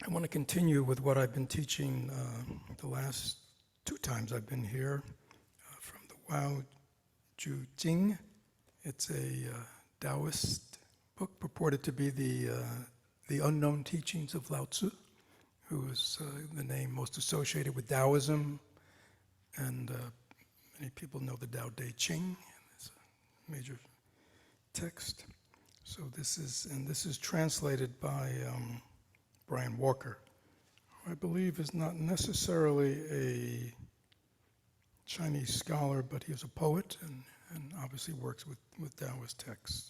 I want to continue with what I've been teaching the last two times I've been here from the Wao Ju Jing. It's a Taoist book purported to be the unknown teachings of Lao Tzu, who is the name most associated with Taoism, and many people know the Tao Te Ching. It's a major text. So this is translated by Brian Walker, who I believe is not necessarily a Chinese scholar, but he is a poet and obviously works with Taoist texts.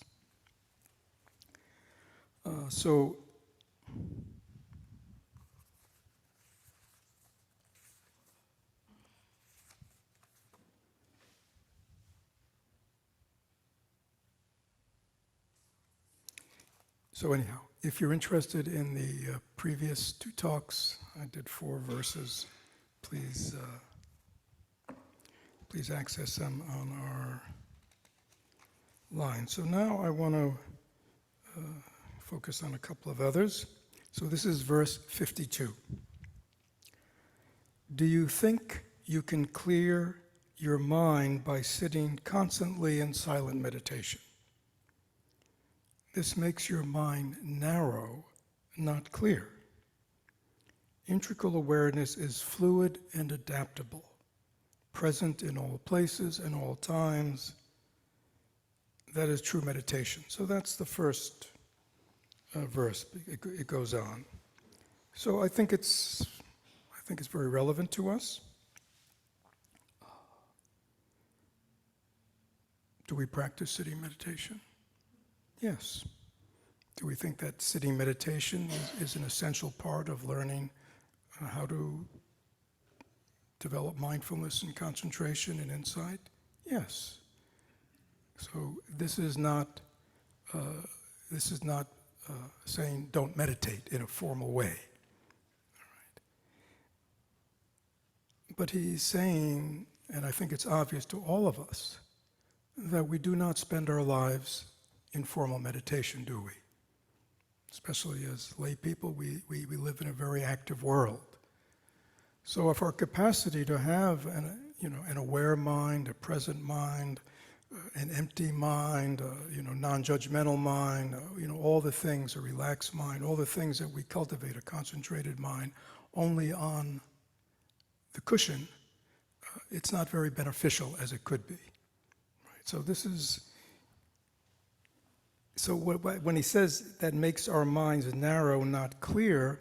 So anyhow, if you're interested in the previous two talks, I did 4 verses. Please access them on our line. So now I want to focus on a couple of others. So this is verse 52. Do you think you can clear your mind by sitting constantly in silent meditation? This makes your mind narrow, not clear. Integral awareness is fluid and adaptable, present in all places and all times. That is true meditation. So that's the first verse. It goes on. So I think it's very relevant to us. Do we practice sitting meditation? Yes. Do we think that sitting meditation is an essential part of learning how to develop mindfulness and concentration and insight? Yes. So this is not saying don't meditate in a formal way. All right. But he's saying, and I think it's obvious to all of us, that we do not spend our lives in formal meditation, do we? Especially as lay people, we live in a very active world. So if our capacity to have an aware mind, a present mind, an empty mind, non-judgmental mind, all the things, a relaxed mind, all the things that we cultivate, a concentrated mind, only on the cushion, it's not very beneficial as it could be. Right? So when he says that makes our minds narrow, not clear,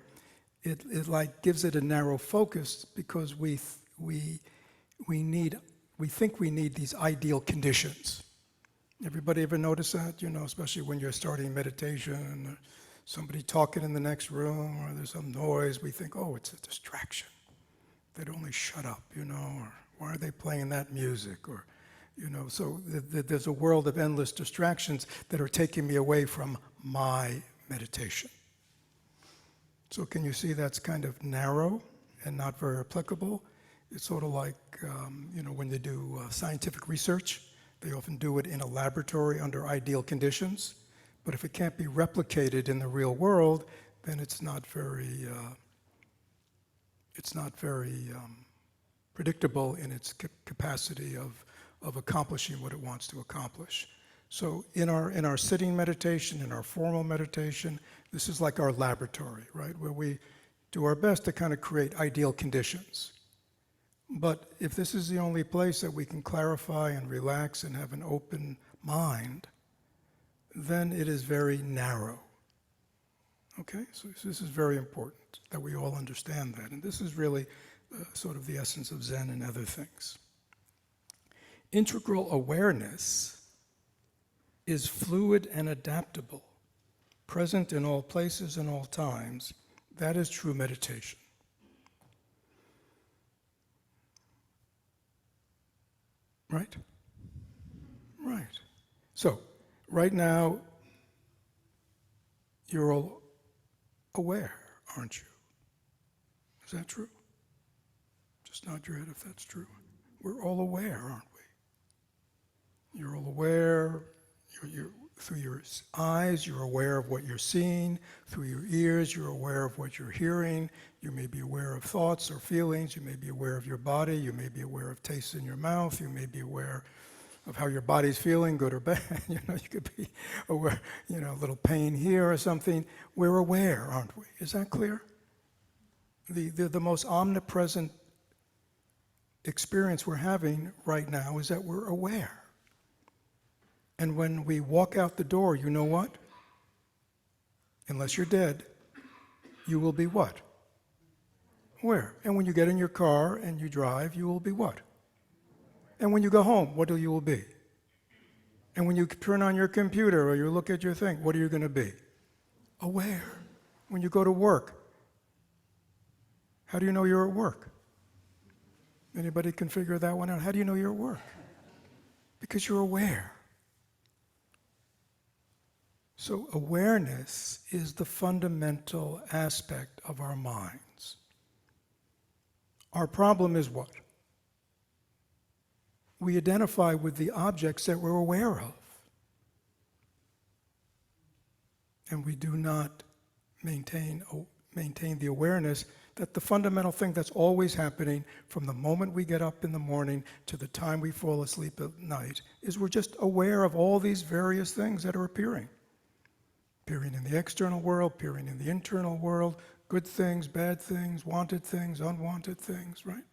it like gives it a narrow focus because we think we need these ideal conditions. Everybody ever notice that? Especially when you're starting meditation, somebody talking in the next room, or there's some noise, we think, oh, it's a distraction. They'd only shut up, or why are they playing that music? Or, so there's a world of endless distractions that are taking me away from my meditation. So can you see that's kind of narrow and not very applicable? It's sort of like, when they do scientific research, they often do it in a laboratory under ideal conditions. But if it can't be replicated in the real world, then it's not very predictable in its capacity of accomplishing what it wants to accomplish. So in our sitting meditation, in our formal meditation, this is like our laboratory, right? Where we do our best to kind of create ideal conditions. But if this is the only place that we can clarify and relax and have an open mind, then it is very narrow. Okay? So this is very important that we all understand that. And this is really sort of the essence of Zen and other things. Integral awareness is fluid and adaptable, present in all places and all times. That is true meditation. Right? Right. So, right now, you're all aware, aren't you? Is that true? Just nod your head if that's true. We're all aware, aren't we? You're all aware. through your eyes, you're aware of what you're seeing. Through your ears, you're aware of what you're hearing. You may be aware of thoughts or feelings. You may be aware of your body. You may be aware of tastes in your mouth. You may be aware of how your body's feeling, good or bad. You could be aware, a little pain here or something. We're aware, aren't we? Is that clear? The most omnipresent experience we're having right now is that we're aware. And when we walk out the door, you know what? Unless you're dead, you will be what? Aware. And when you get in your car and you drive, you will be what? And when you go home, what you will be? And when you turn on your computer or you look at your thing, what are you going to be? Aware. When you go to work, how do you know you're at work? Anybody can figure that one out? How do you know you're at work? Because you're aware. So awareness is the fundamental aspect of our minds. Our problem is what? We identify with the objects that we're aware of. And we do not maintain the awareness that the fundamental thing that's always happening from the moment we get up in the morning to the time we fall asleep at night is we're just aware of all these various things that are appearing. Appearing in the external world, appearing in the internal world, good things, bad things, wanted things, unwanted things, right?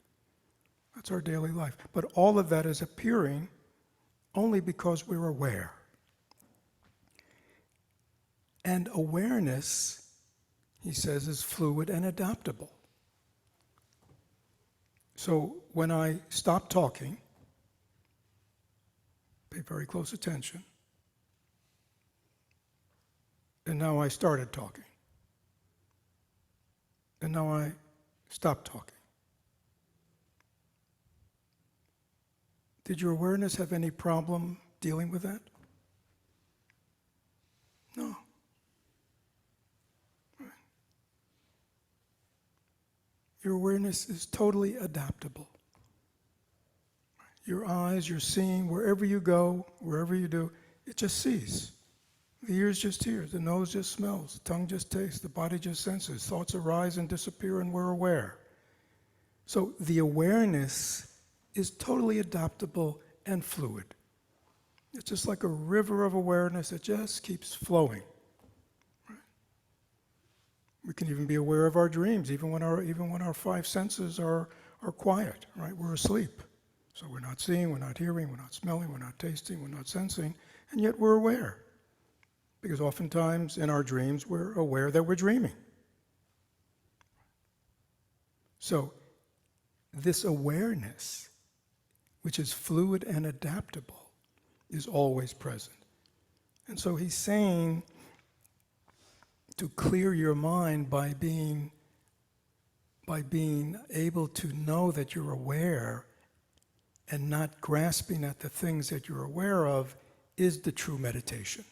That's our daily life. But all of that is appearing only because we're aware. And awareness, he says, is fluid and adaptable. So when I stop talking, pay very close attention, and now I started talking, and now I stopped talking. Did your awareness have any problem dealing with that? No. Right. Your awareness is totally adaptable. Your eyes, you're seeing, wherever you go, wherever you do, it just sees. The ears just hear, the nose just smells, the tongue just tastes, the body just senses, thoughts arise and disappear and we're aware. So the awareness is totally adaptable and fluid. It's just like a river of awareness that just keeps flowing. Right? We can even be aware of our dreams, even when our five senses are quiet, right? We're asleep. So we're not seeing, we're not hearing, we're not smelling, we're not tasting, we're not sensing, and yet we're aware. Because oftentimes in our dreams, we're aware that we're dreaming. So this awareness, which is fluid and adaptable, is always present. And so he's saying to clear your mind by being able to know that you're aware and not grasping at the things that you're aware of is the true meditation.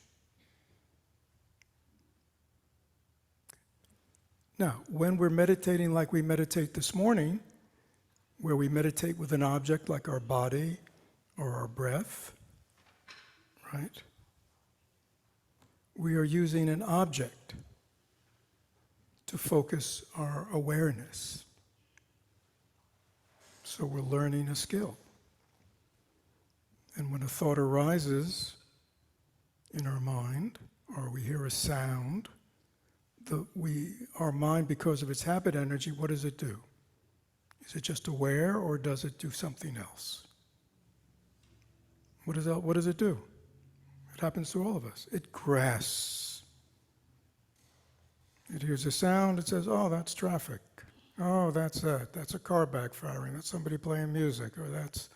Now, when we're meditating like we meditate this morning, where we meditate with an object like our body or our breath, right? We are using an object to focus our awareness. So we're learning a skill. And when a thought arises in our mind, or we hear a sound, our mind, because of its habit energy, what does it do? Is it just aware, or does it do something else? What does it do? It happens to all of us. It grasps. It hears a sound, it says, oh, that's traffic. Oh, that's that. That's a car backfiring. That's somebody playing music. Or that's,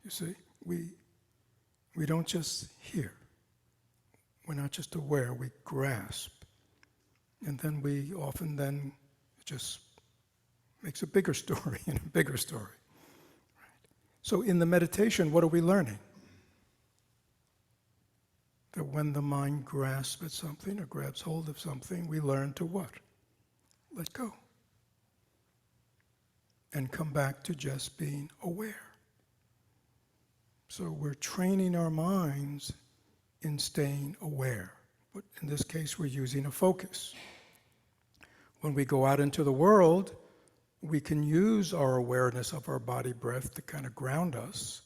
you see, we don't just hear. We're not just aware, we grasp. And then we often then just makes a bigger story and a bigger story. Right. So in the meditation, what are we learning? That when the mind grasps at something or grabs hold of something, we learn to what? Let go. And come back to just being aware. So we're training our minds in staying aware. But in this case, we're using a focus. When we go out into the world, we can use our awareness of our body breath to kind of ground us.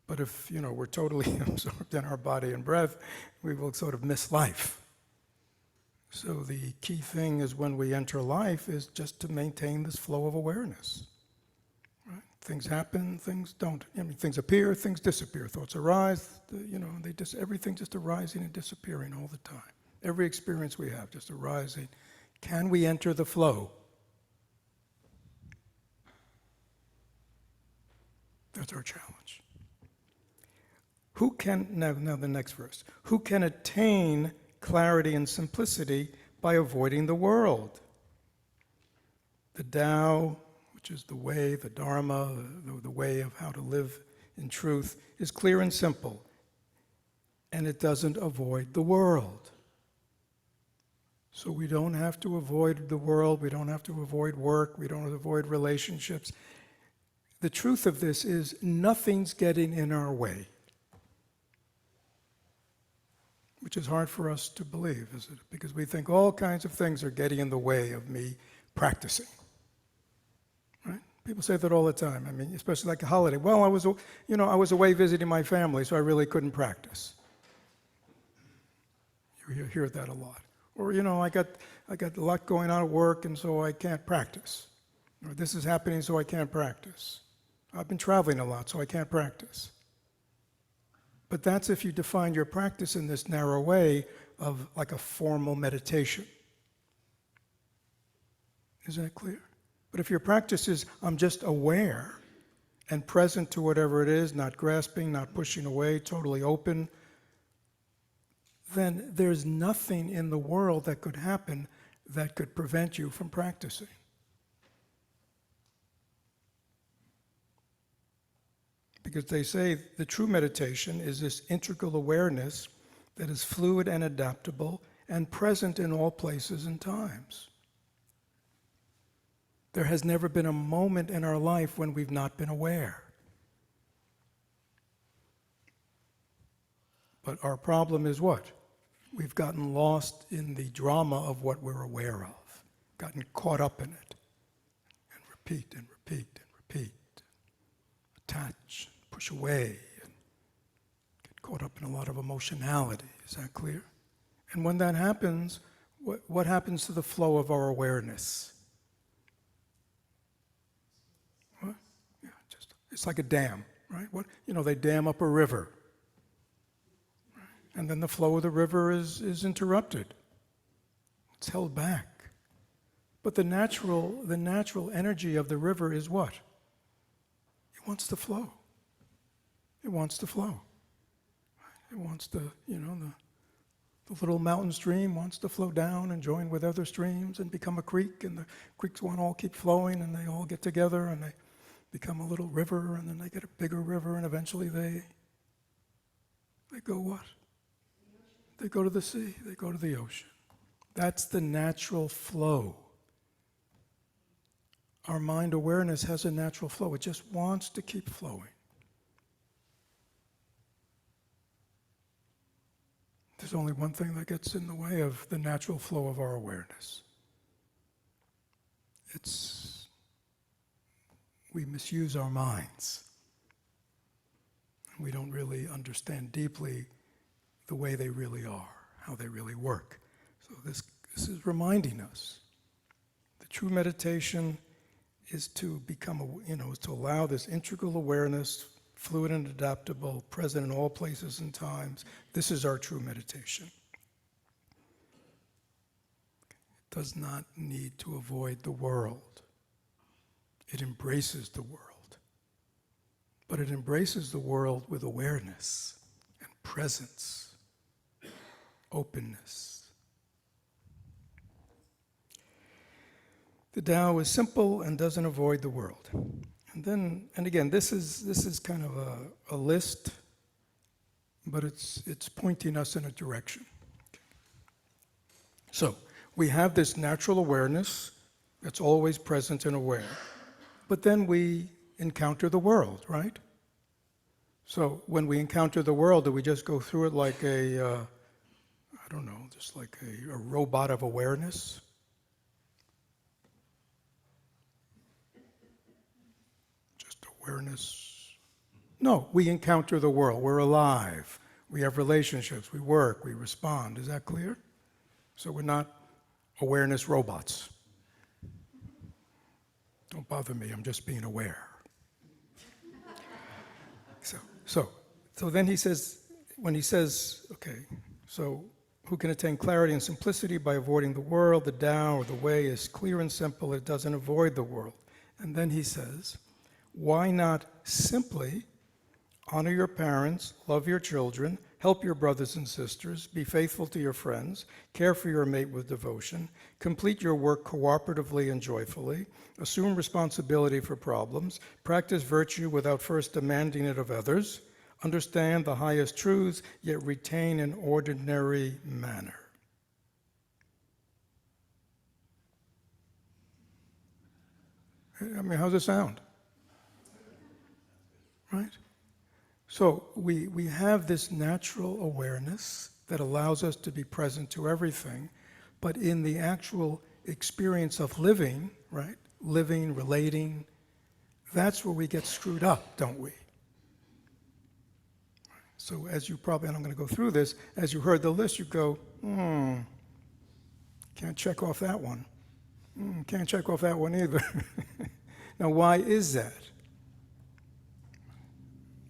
But if, we're totally absorbed in our body and breath, we will sort of miss life. So the key thing is when we enter life is just to maintain this flow of awareness. Right? Things happen, things don't. Things appear, things disappear. Thoughts arise, everything just arising and disappearing all the time. Every experience we have just arising. Can we enter the flow? That's our challenge. Now the next verse. Who can attain clarity and simplicity by avoiding the world? The Tao, which is the way, the Dharma, the way of how to live in truth, is clear and simple, and it doesn't avoid the world. So we don't have to avoid the world, we don't have to avoid work, we don't have to avoid relationships. The truth of this is nothing's getting in our way. Which is hard for us to believe, is it? Because we think all kinds of things are getting in the way of me practicing. Right? People say that all the time. Especially like a holiday. Well, I was away visiting my family, so I really couldn't practice. You hear that a lot. Or, I got a lot going on at work, and so I can't practice. Or this is happening, so I can't practice. I've been traveling a lot, so I can't practice. But that's if you define your practice in this narrow way of like a formal meditation. Is that clear? But if your practice is, I'm just aware and present to whatever it is, not grasping, not pushing away, totally open, then there's nothing in the world that could happen that could prevent you from practicing. Because they say the true meditation is this integral awareness that is fluid and adaptable and present in all places and times. There has never been a moment in our life when we've not been aware. But our problem is what? We've gotten lost in the drama of what we're aware of, gotten caught up in it, and repeat and repeat and repeat, attach, push away, and get caught up in a lot of emotionality. Is that clear? And when that happens, what happens to the flow of our awareness? What? Yeah, it's like a dam, right? They dam up a river. And then the flow of the river is interrupted. It's held back. But the natural energy of the river is what? It wants to flow. It wants to flow. It wants to, the little mountain stream wants to flow down and join with other streams and become a creek, and the creeks want to all keep flowing, and they all get together and they become a little river, and then they get a bigger river, and eventually they go what? They go to the sea, they go to the ocean. That's the natural flow. Our mind awareness has a natural flow. It just wants to keep flowing. There's only one thing that gets in the way of the natural flow of our awareness. We misuse our minds. We don't really understand deeply the way they really are, how they really work. So this is reminding us. The true meditation is to become, is to allow this integral awareness, fluid and adaptable, present in all places and times. This is our true meditation. It does not need to avoid the world. It embraces the world. But it embraces the world with awareness and presence. Openness. The Tao is simple and doesn't avoid the world. And again, this is kind of a list, but it's pointing us in a direction. So we have this natural awareness that's always present and aware, but then we encounter the world, right? So when we encounter the world, do we just go through it like I don't know, just like a robot of awareness? Just awareness? No, we encounter the world. We're alive. We have relationships. We work. We respond. Is that clear? So we're not awareness robots. Don't bother me. I'm just being aware. So then he says, when he says, okay, so who can attain clarity and simplicity by avoiding the world, the Tao, or the way is clear and simple, it doesn't avoid the world. And then he says, why not simply honor your parents, love your children, help your brothers and sisters, be faithful to your friends, care for your mate with devotion, complete your work cooperatively and joyfully, assume responsibility for problems, practice virtue without first demanding it of others, understand the highest truths, yet retain an ordinary manner. I mean, how's it sound? Right? So we have this natural awareness that allows us to be present to everything, but in the actual experience of living, right? Living, relating, that's where we get screwed up, don't we? So as you probably, and I'm going to go through this, as you heard the list, you go, can't check off that one. Can't check off that one either. Now, why is that?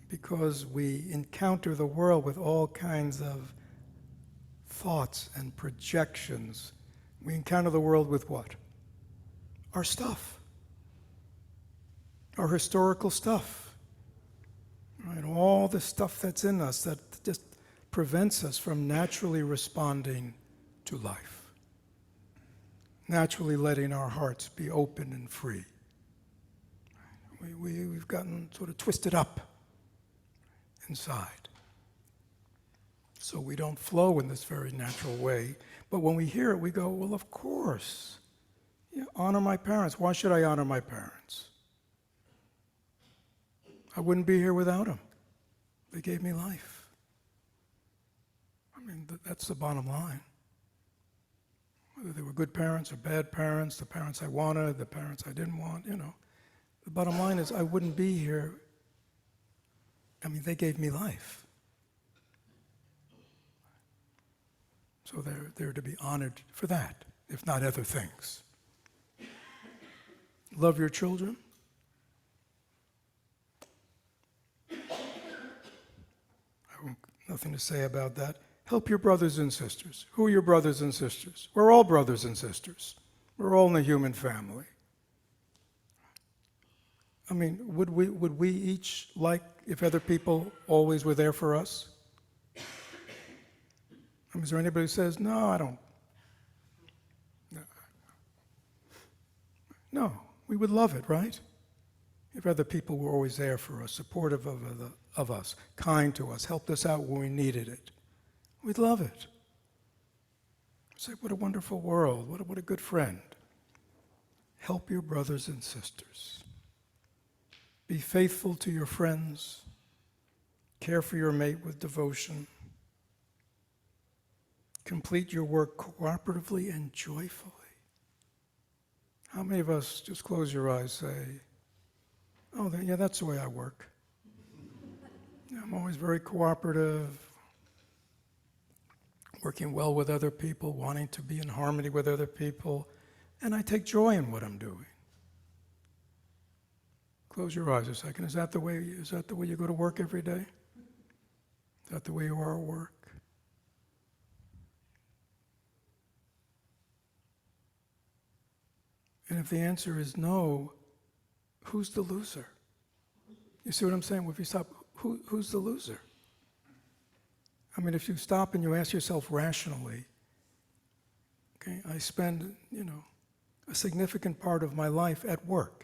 Because we encounter the world with all kinds of thoughts and projections. We encounter the world with what? Our stuff. Our historical stuff. Right? All the stuff that's in us that just prevents us from naturally responding to life. Naturally letting our hearts be open and free. We've gotten sort of twisted up inside. So we don't flow in this very natural way. But when we hear it, we go, well, of course. Yeah, honor my parents. Why should I honor my parents? I wouldn't be here without them. They gave me life. I mean, that's the bottom line. Whether they were good parents or bad parents, the parents I wanted, the parents I didn't want, The bottom line is I wouldn't be here. I mean, they gave me life. So they're to be honored for that, if not other things. Love your children. Nothing to say about that. Help your brothers and sisters. Who are your brothers and sisters? We're all brothers and sisters. We're all in the human family. I mean, would we each like if other people always were there for us? I mean, is there anybody who says, no, I don't? No, we would love it, right? If other people were always there for us, supportive of us, kind to us, helped us out when we needed it. We'd love it. Say, what a wonderful world, what a good friend. Help your brothers and sisters. Be faithful to your friends. Care for your mate with devotion. Complete your work cooperatively and joyfully. How many of us, just close your eyes, say, oh, yeah, that's the way I work. I'm always very cooperative, working well with other people, wanting to be in harmony with other people, and I take joy in what I'm doing. Close your eyes a second. Is that the way you go to work every day? Is that the way you are at work? And if the answer is no, who's the loser? You see what I'm saying? If you stop, who's the loser? I mean, if you stop and you ask yourself rationally, okay, I spend, a significant part of my life at work.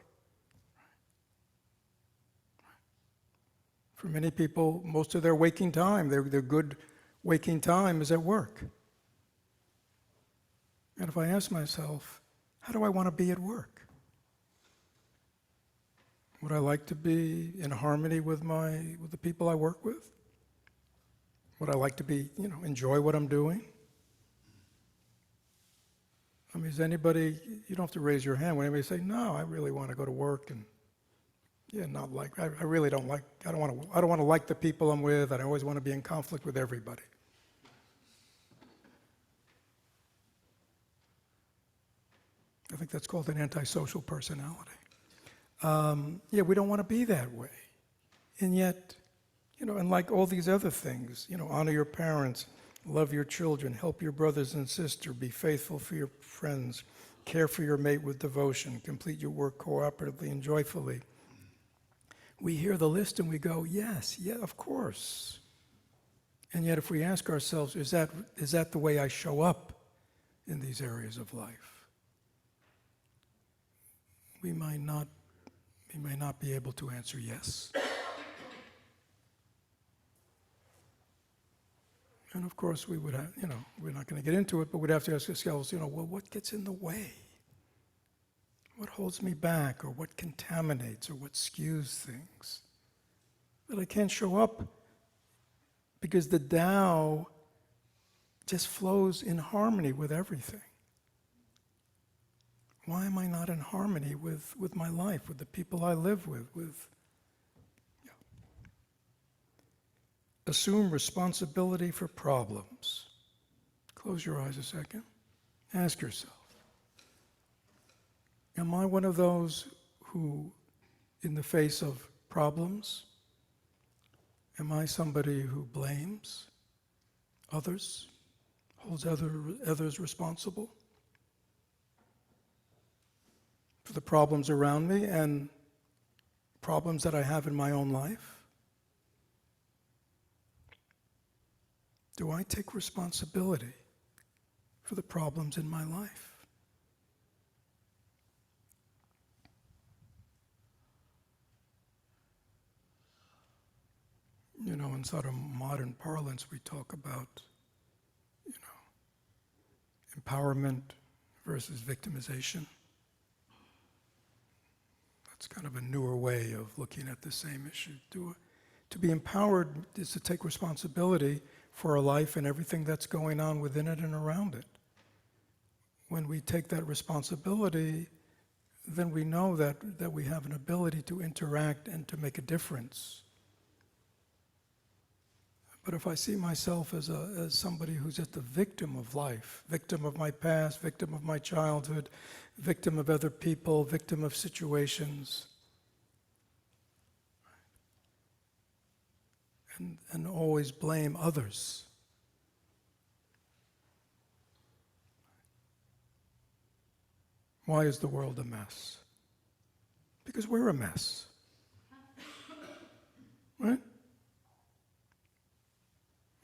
For many people, most of their waking time, their good waking time is at work. And if I ask myself, how do I want to be at work? Would I like to be in harmony with the people I work with? Would I like to be, enjoy what I'm doing? I mean, is anybody, you don't have to raise your hand when anybody say, no, I really want to go to work and, not like, I really don't like, I don't want to like the people I'm with, I always want to be in conflict with everybody. I think that's called an antisocial personality. We don't want to be that way. And yet, and like all these other things, honor your parents, love your children, help your brothers and sisters, be faithful for your friends, care for your mate with devotion, complete your work cooperatively and joyfully. We hear the list and we go, yes, of course. And yet if we ask ourselves, is that the way I show up in these areas of life? We may not be able to answer yes. And of course, we would have, we're not going to get into it, but we'd have to ask ourselves, well, what gets in the way? What holds me back, or what contaminates, or what skews things? That I can't show up because the Tao just flows in harmony with everything. Why am I not in harmony with my life, with the people I live with? Assume responsibility for problems. Close your eyes a second. Ask yourself, am I one of those who, in the face of problems, am I somebody who blames others, holds others responsible for the problems around me and problems that I have in my own life? Do I take responsibility for the problems in my life? In sort of modern parlance, we talk about, empowerment versus victimization. That's kind of a newer way of looking at the same issue. To be empowered is to take responsibility for our life and everything that's going on within it and around it. When we take that responsibility, then we know that we have an ability to interact and to make a difference. But if I see myself as somebody who's just a victim of life, victim of my past, victim of my childhood, victim of other people, victim of situations, and always blame others, why is the world a mess? Because we're a mess. Right?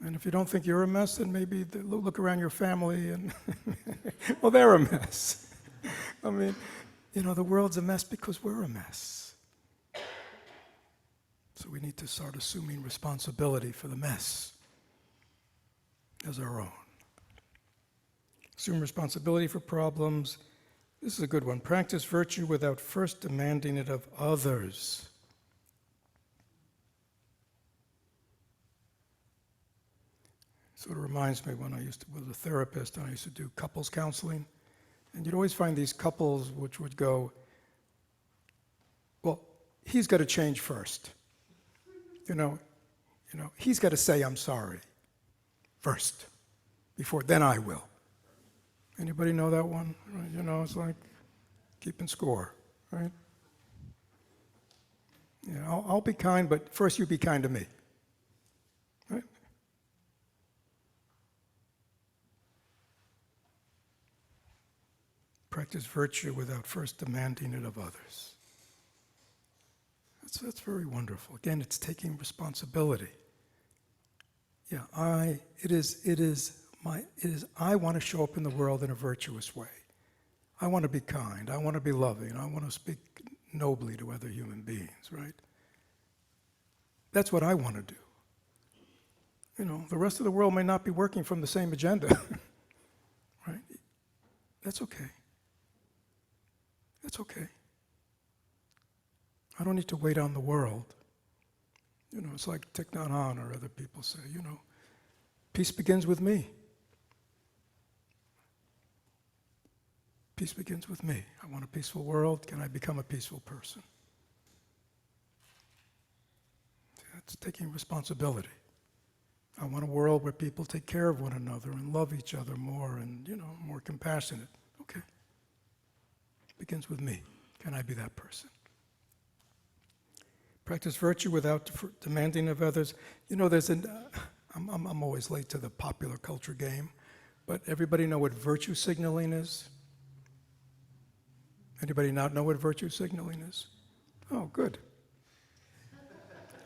And if you don't think you're a mess, then maybe look around your family and, well, they're a mess. I mean, the world's a mess because we're a mess. So we need to start assuming responsibility for the mess as our own. Assume responsibility for problems. This is a good one. Practice virtue without first demanding it of others. Sort of reminds me when I was a therapist and I used to do couples counseling. And you'd always find these couples which would go, well, he's got to change first. He's got to say I'm sorry first, then I will. Anybody know that one? It's like keeping score, right? I'll be kind, but first you be kind to me, right? Practice virtue without first demanding it of others. That's very wonderful. Again, it's taking responsibility. Yeah, I want to show up in the world in a virtuous way. I want to be kind. I want to be loving. I want to speak nobly to other human beings, right? That's what I want to do. The rest of the world may not be working from the same agenda, right? That's okay. That's okay. I don't need to wait on the world. It's like Thich Nhat Hanh or other people say, peace begins with me. Peace begins with me. I want a peaceful world. Can I become a peaceful person? That's taking responsibility. I want a world where people take care of one another and love each other more and, more compassionate. Okay. Begins with me. Can I be that person? Practice virtue without demanding of others. I'm always late to the popular culture game, but everybody know what virtue signaling is? Anybody not know what virtue signaling is? Oh, good.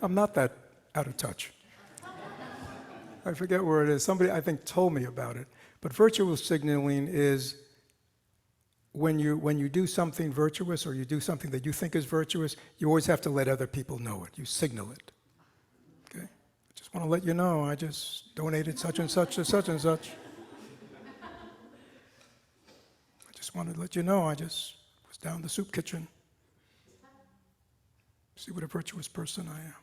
I'm not that out of touch. I forget where it is. Somebody, I think, told me about it. But virtuous signaling is when you do something virtuous or you do something that you think is virtuous, you always have to let other people know it. You signal it. Okay? I just want to let you know I just donated such and such to such and such. I just wanted to let you know I just was down the soup kitchen. See what a virtuous person I am.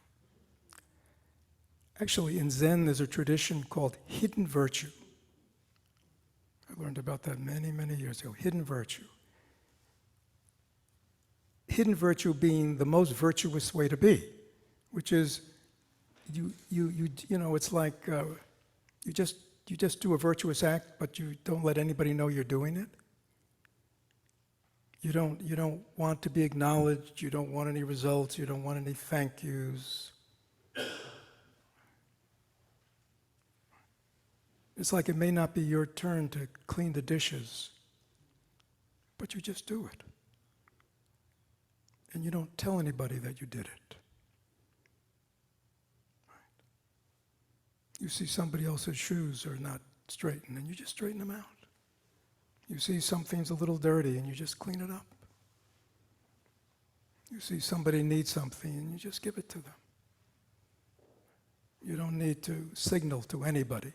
Actually, in Zen, there's a tradition called hidden virtue. I learned about that many, many years ago. Hidden virtue. Hidden virtue being the most virtuous way to be, which is it's like you just do a virtuous act, but you don't let anybody know you're doing it. You don't want to be acknowledged. You don't want any results. You don't want any thank yous. It's like it may not be your turn to clean the dishes, but you just do it. And you don't tell anybody that you did it. You see somebody else's shoes are not straightened, and you just straighten them out. You see something's a little dirty, and you just clean it up. You see somebody needs something, and you just give it to them. You don't need to signal to anybody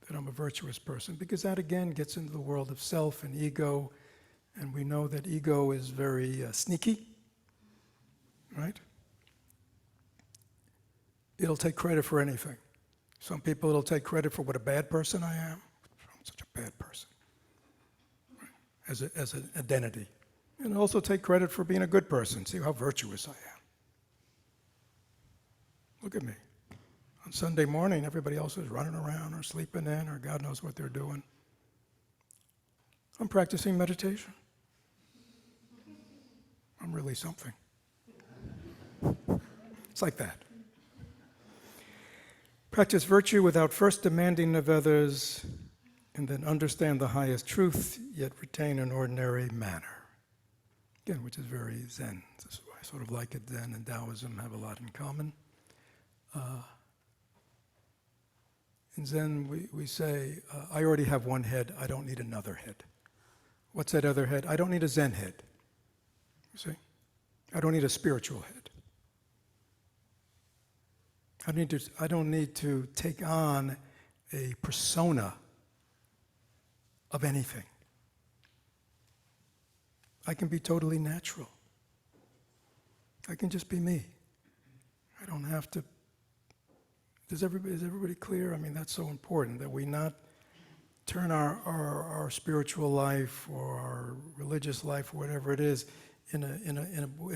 that I'm a virtuous person, because that again gets into the world of self and ego, and we know that ego is very sneaky, right? It'll take credit for anything. Some people, it'll take credit for what a bad person I am. I'm such a bad person, right? As an identity. And it'll also take credit for being a good person. See how virtuous I am. Look at me. On Sunday morning, everybody else is running around or sleeping in or God knows what they're doing. I'm practicing meditation. I'm really something. It's like that. Practice virtue without first demanding of others, and then understand the highest truth, yet retain an ordinary manner. Again, which is very Zen. This is why I sort of like it. Zen and Taoism have a lot in common. In Zen, we say, I already have one head, I don't need another head. What's that other head? I don't need a Zen head. You see? I don't need a spiritual head. I don't need to take on a persona of anything. I can be totally natural. I can just be me. I don't have to. Is everybody clear? I mean, that's so important that we not turn our spiritual life or our religious life or whatever it is in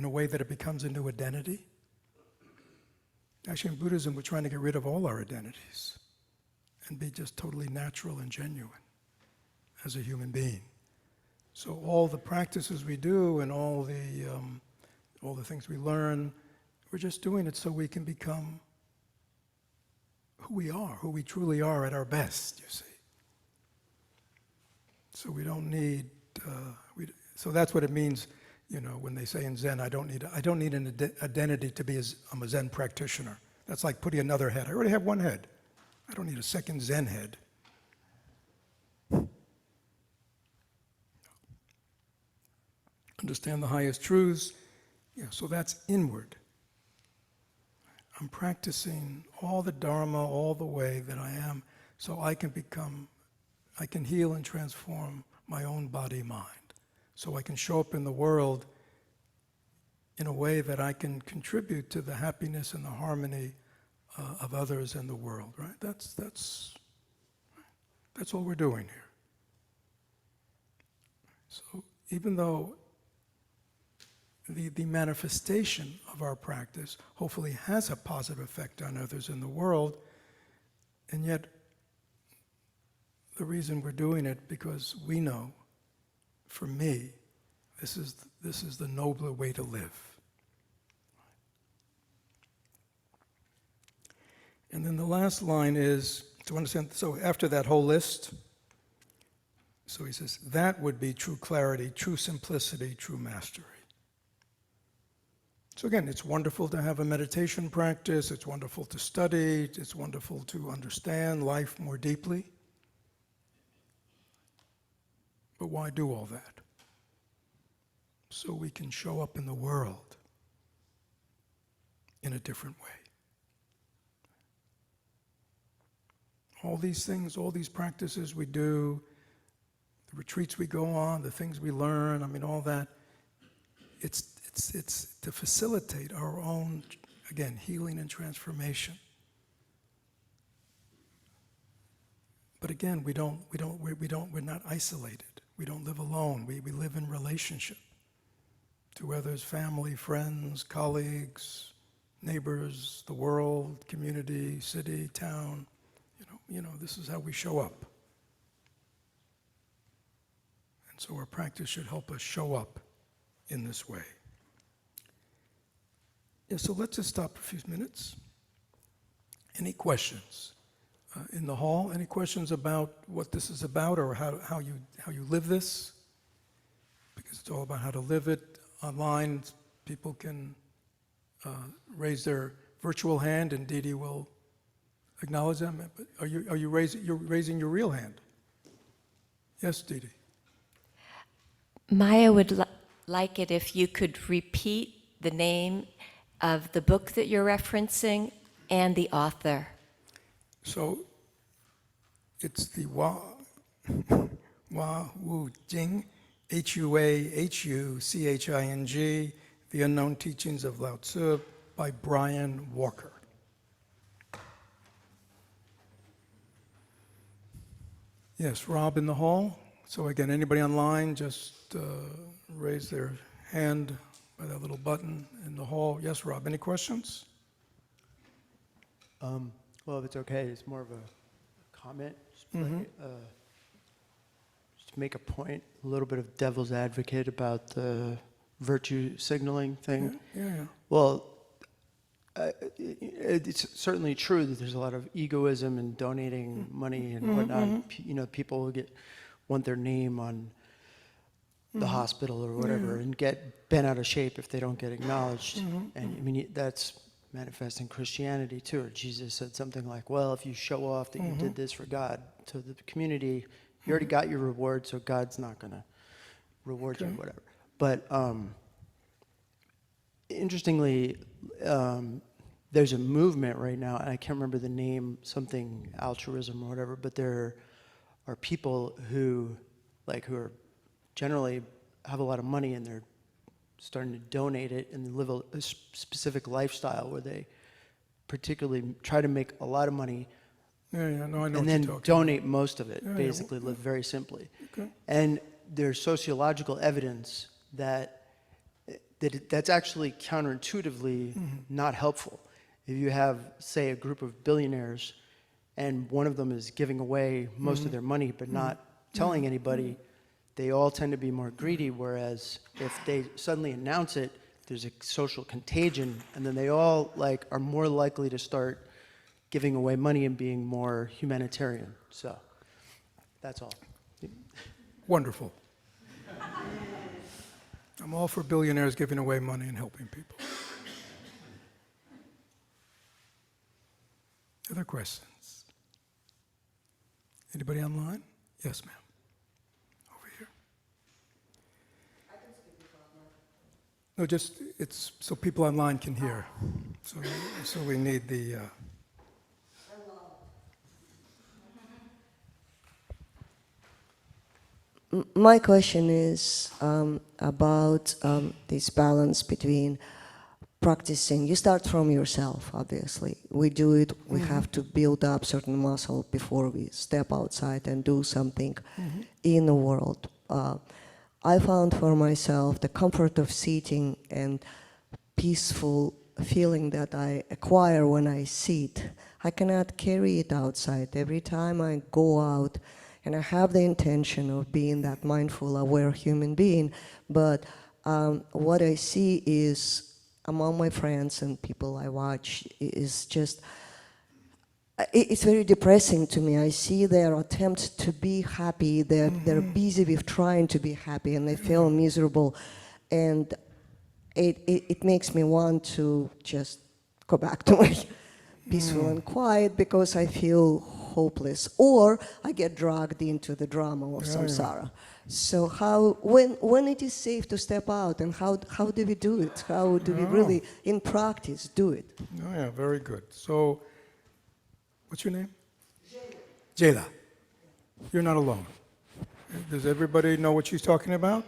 a way that it becomes a new identity. Actually, in Buddhism, we're trying to get rid of all our identities and be just totally natural and genuine as a human being. So all the practices we do and all the things we learn, we're just doing it so we can become who we are, who we truly are at our best, you see. So we don't need, so that's what it means, when they say in Zen, I don't need an identity to be I'm a Zen practitioner. That's like putting another head. I already have one head. I don't need a second Zen head. Understand the highest truths. Yeah, so that's inward. I'm practicing all the Dharma, all the way that I am, so I can heal and transform my own body-mind. So I can show up in the world in a way that I can contribute to the happiness and the harmony of others in the world, right? That's all we're doing here. So even though the manifestation of our practice hopefully has a positive effect on others in the world, and yet the reason we're doing it because we know, for me, this is the nobler way to live. And then the last line is, to understand, so after that whole list, so he says, that would be true clarity, true simplicity, true mastery. So again, it's wonderful to have a meditation practice, it's wonderful to study, it's wonderful to understand life more deeply. But why do all that? So we can show up in the world in a different way. All these things, all these practices we do, the retreats we go on, the things we learn, all that, it's to facilitate our own, again, healing and transformation. But again, we're not isolated. We don't live alone. We live in relationship to others, family, friends, colleagues, neighbors, the world, community, city, town. This is how we show up. And so our practice should help us show up in this way. Yeah, so let's just stop for a few minutes. Any questions? In the hall, any questions about what this is about or how you live this? Because it's all about how to live it. Online, people can raise their virtual hand, and Didi will acknowledge them. But you're raising your real hand? Yes, Didi. Maya would like it if you could repeat the name of the book that you're referencing and the author. So it's the Hua Wu Jing, Huahuching, The Unknown Teachings of Lao Tzu by Brian Walker. Yes, Rob in the hall. So again, anybody online, just raise their hand by that little button in the hall. Yes, Rob, any questions? Well, if it's okay, it's more of a comment. Just to make a point, a little bit of devil's advocate about the virtue signaling thing. Yeah. Well, it's certainly true that there's a lot of egoism in donating money and whatnot. People want their name on the hospital or whatever and get bent out of shape if they don't get acknowledged. And that's manifest in Christianity too. Or Jesus said something like, well, if you show off that you did this for God to the community, you already got your reward, so God's not going to reward you or whatever. But interestingly, there's a movement right now, and I can't remember the name, something altruism or whatever, but there are people who are generally have a lot of money and they're starting to donate it and live a specific lifestyle where they particularly try to make a lot of money No, I know and what then you're talking donate most of it, Yeah, basically live very simply. Okay. And there's sociological evidence that's actually counterintuitively not helpful. If you have, say, a group of billionaires and one of them is giving away most of their money but not telling anybody, they all tend to be more greedy, whereas if they suddenly announce it, there's a social contagion, and then they all are more likely to start giving away money and being more humanitarian. So that's all. Wonderful. I'm all for billionaires giving away money and helping people. Other questions? Anybody online? Yes, ma'am. Over here. I can speak with Bob. No, just, it's so people online can hear. So we need the, My question is about this balance between practicing. You start from yourself, obviously. We do it, we have to build up certain muscle before we step outside and do something in the world. I found for myself the comfort of sitting and peaceful feeling that I acquire when I sit. I cannot carry it outside. Every time I go out and I have the intention of being that mindful, aware human being, but what I see is among my friends and people I watch is just, it's very depressing to me. I see their attempt to be happy, they're busy with trying to be happy and they feel miserable. And it makes me want to just go back to my peaceful and quiet because I feel hopeless, or I get dragged into the drama of samsara. So how, when it is safe to step out, and how do we do it? How do we really, in practice, do it? Oh, yeah, very good. So, what's your name? Jayla. You're not alone. Does everybody know what she's talking about?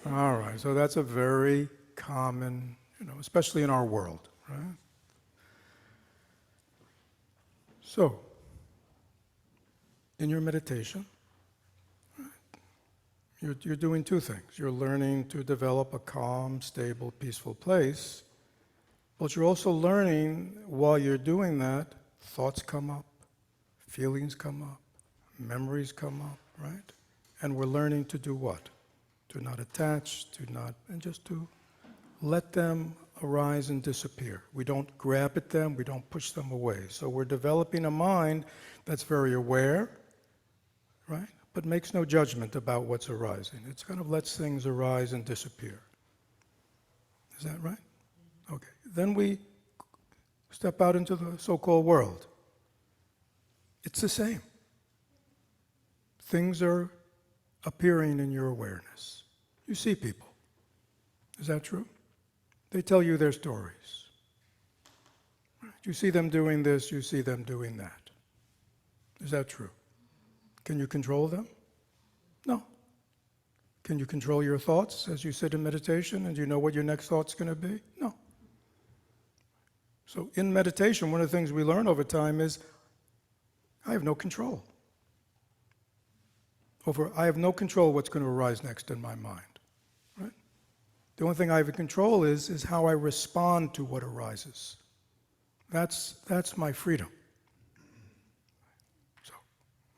All right, so that's a very common, especially in our world, right? So, in your meditation, you're doing two things. You're learning to develop a calm, stable, peaceful place, but you're also learning while you're doing that, thoughts come up, feelings come up, memories come up, right? And we're learning to do what? To not attach, and just to let them arise and disappear. We don't grab at them, we don't push them away. So we're developing a mind that's very aware, right? But makes no judgment about what's arising. It kind of lets things arise and disappear. Is that right? Okay. Then we step out into the so-called world. It's the same. Things are appearing in your awareness. You see people. Is that true? They tell you their stories. You see them doing this, you see them doing that. Is that true? Can you control them? No. Can you control your thoughts as you sit in meditation and you know what your next thought's going to be? No. So in meditation, one of the things we learn over time is I have no control. I have no control what's going to arise next in my mind. Right? The only thing I have control is how I respond to what arises. That's my freedom.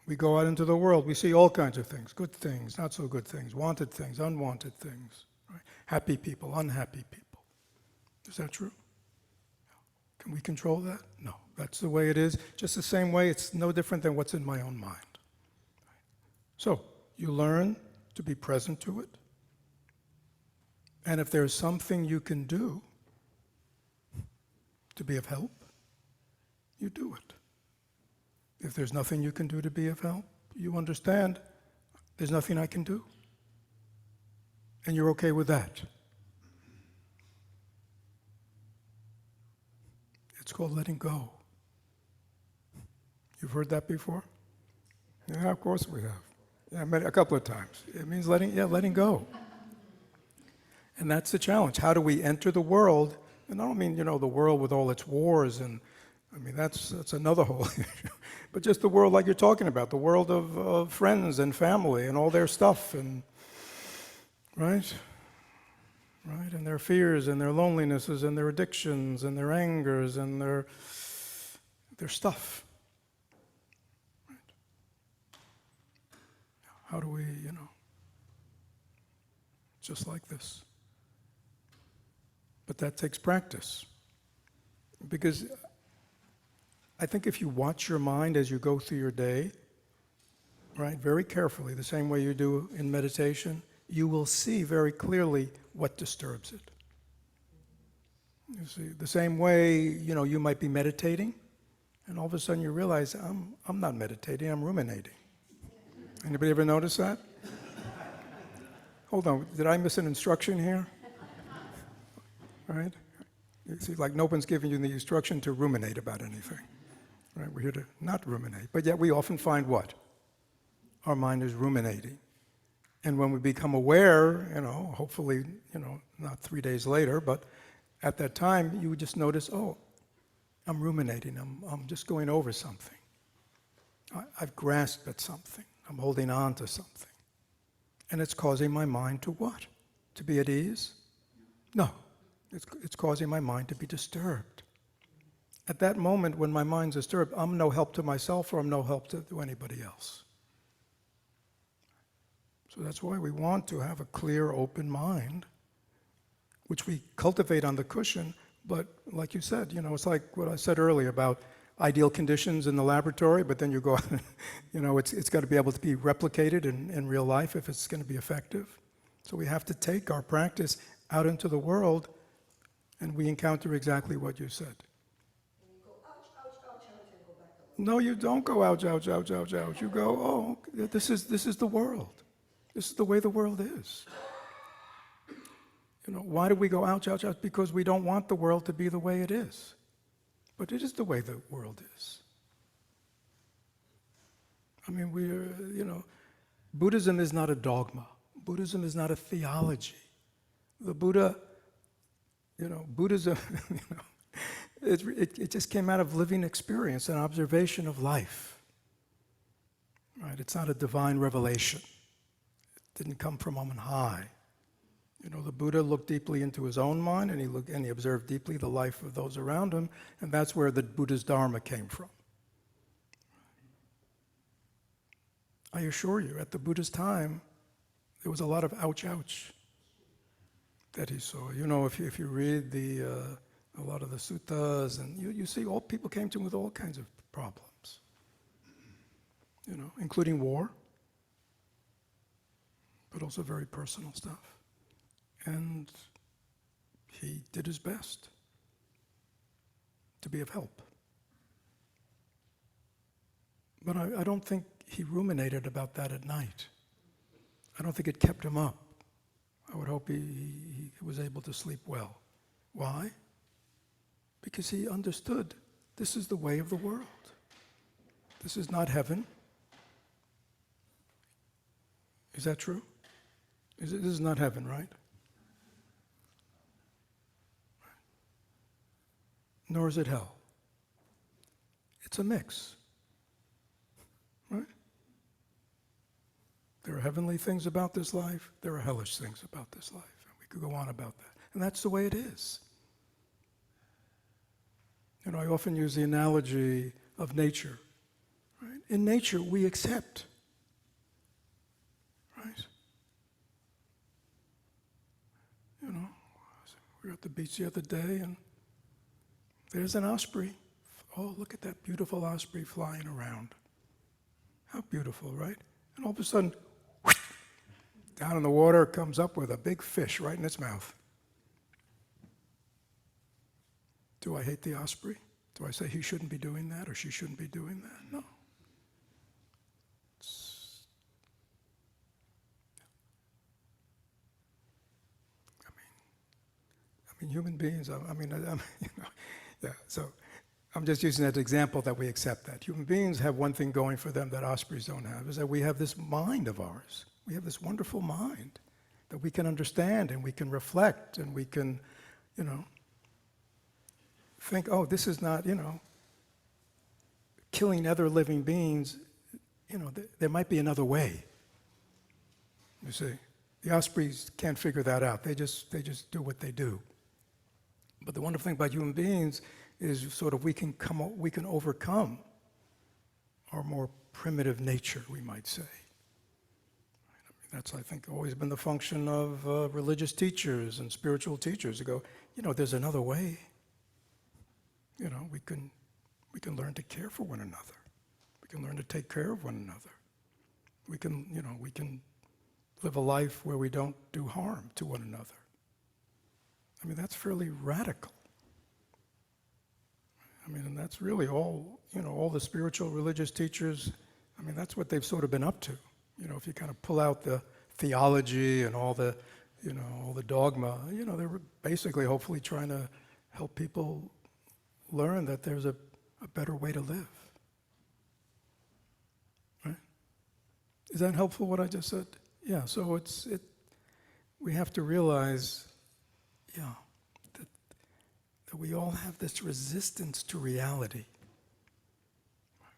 We go out into the world, we see all kinds of things, good things, not so good things, wanted things, unwanted things, right? Happy people, unhappy people. Is that true? Can we control that? No. That's the way it is. Just the same way, it's no different than what's in my own mind. So, you learn to be present to it. And if there's something you can do to be of help, you do it. If there's nothing you can do to be of help, you understand there's nothing I can do. And you're okay with that. It's called letting go. You've heard that before? Yeah, of course we have. Yeah, I met it a couple of times. It means letting go. And that's the challenge. How do we enter the world? And I don't mean, the world with all its wars and that's another whole issue. But just the world like you're talking about, the world of friends and family and all their stuff, and right? Right? And their fears and their lonelinesses and their addictions and their angers and their stuff. Right? How do we, just like this. But that takes practice. Because I think if you watch your mind as you go through your day, right, very carefully, the same way you do in meditation, you will see very clearly what disturbs it. You see, the same way, you might be meditating, and all of a sudden you realize, I'm not meditating, I'm ruminating. Anybody ever notice that? Hold on, did I miss an instruction here? Right? You see, like no one's giving you the instruction to ruminate about anything. Right? We're here to not ruminate. But yet we often find what? Our mind is ruminating. And when we become aware, hopefully, not 3 days later, but at that time, you would just notice, oh, I'm ruminating. I'm just going over something. I've grasped at something. I'm holding on to something. And it's causing my mind to what? To be at ease? No. It's causing my mind to be disturbed. At that moment, when my mind's disturbed, I'm no help to myself or I'm no help to anybody else. So that's why we want to have a clear, open mind, which we cultivate on the cushion. But like you said, it's like what I said earlier about ideal conditions in the laboratory, but then you go out and, it's got to be able to be replicated in real life if it's going to be effective. So we have to take our practice out into the world, and we encounter exactly what you said. No, you don't go ouch, ouch, ouch, ouch, ouch. You go, oh, this is the world. This is the way the world is. Why do we go ouch, ouch, ouch? Because we don't want the world to be the way it is. But it is the way the world is. I mean, Buddhism is not a dogma. Buddhism is not a theology. The Buddha, Buddhism, it just came out of living experience and observation of life. Right? It's not a divine revelation. It didn't come from on high. The Buddha looked deeply into his own mind, and he observed deeply the life of those around him, and that's where the Buddha's Dharma came from. I assure you, at the Buddha's time, there was a lot of ouch, ouch that he saw. If you read a lot of the suttas, and you see all people came to him with all kinds of problems, including war, but also very personal stuff. And he did his best to be of help. But I don't think he ruminated about that at night. I don't think it kept him up. I would hope he was able to sleep well. Why? Because he understood this is the way of the world. This is not heaven. Is that true? This is not heaven, right? Nor is it hell. It's a mix. Right? There are heavenly things about this life, there are hellish things about this life. And we could go on about that. And that's the way it is. I often use the analogy of nature. Right? In nature, we accept. Right? We were at the beach the other day, and there's an osprey. Oh, look at that beautiful osprey flying around. How beautiful, right? And all of a sudden, whoosh, down in the water, it comes up with a big fish right in its mouth. Do I hate the osprey? Do I say he shouldn't be doing that or she shouldn't be doing that? No. I mean, human beings, yeah, so I'm just using that example that we accept that. Human beings have one thing going for them that ospreys don't have, is that we have this mind of ours. We have this wonderful mind that we can understand and we can reflect and we can, think, oh, this is not, killing other living beings, there might be another way. You see, the ospreys can't figure that out. They just do what they do. But the wonderful thing about human beings is sort of we can overcome our more primitive nature, we might say. That's, I think, always been the function of religious teachers and spiritual teachers to go, there's another way. We can learn to care for one another. We can learn to take care of one another. We can live a life where we don't do harm to one another. I mean, that's fairly radical. And that's really all, all the spiritual religious teachers, that's what they've sort of been up to. If you kind of pull out the theology and all the dogma, they're basically hopefully trying to help people learn that there's a better way to live. Right? Is that helpful, what I just said? Yeah, so we have to realize, yeah, that we all have this resistance to reality.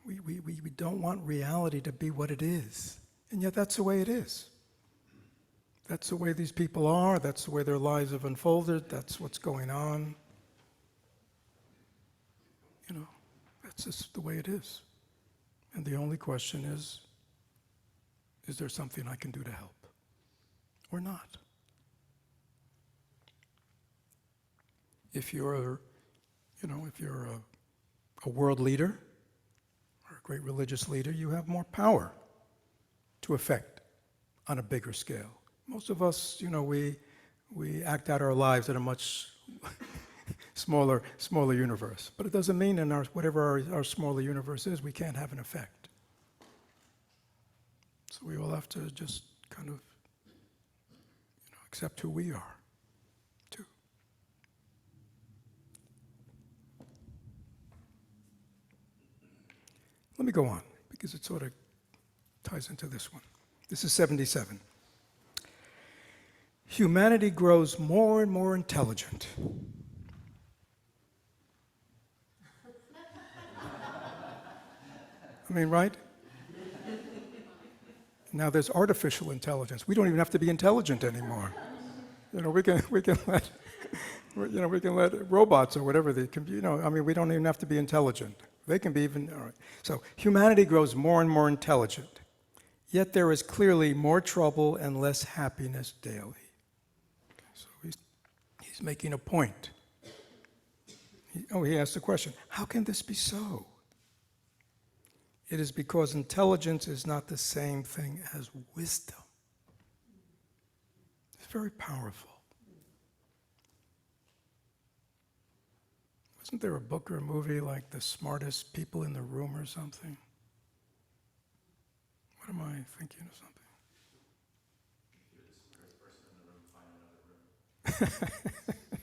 We don't want reality to be what it is, and yet that's the way it is. That's the way these people are, that's the way their lives have unfolded, that's what's going on. You know, that's just the way it is. And the only question is there something I can do to help? Or not? If you're, a world leader or a great religious leader, you have more power to affect on a bigger scale. Most of us, we act out our lives in a much smaller universe. But it doesn't mean in whatever our smaller universe is, we can't have an effect. So we all have to just kind of, accept who we are, too. Let me go on, because it sort of ties into this one. This is 77. Humanity grows more and more intelligent. I mean, right? Now there's artificial intelligence. We don't even have to be intelligent anymore. We can let we can let robots or whatever they can be. We don't even have to be intelligent. They can be even. All right. So humanity grows more and more intelligent, yet there is clearly more trouble and less happiness daily. So he's making a point. He asked the question: how can this be so? It is because intelligence is not the same thing as wisdom. It's very powerful. Wasn't there a book or a movie like The Smartest People in the Room or something? What am I thinking of something? You're the smartest person in the room, find another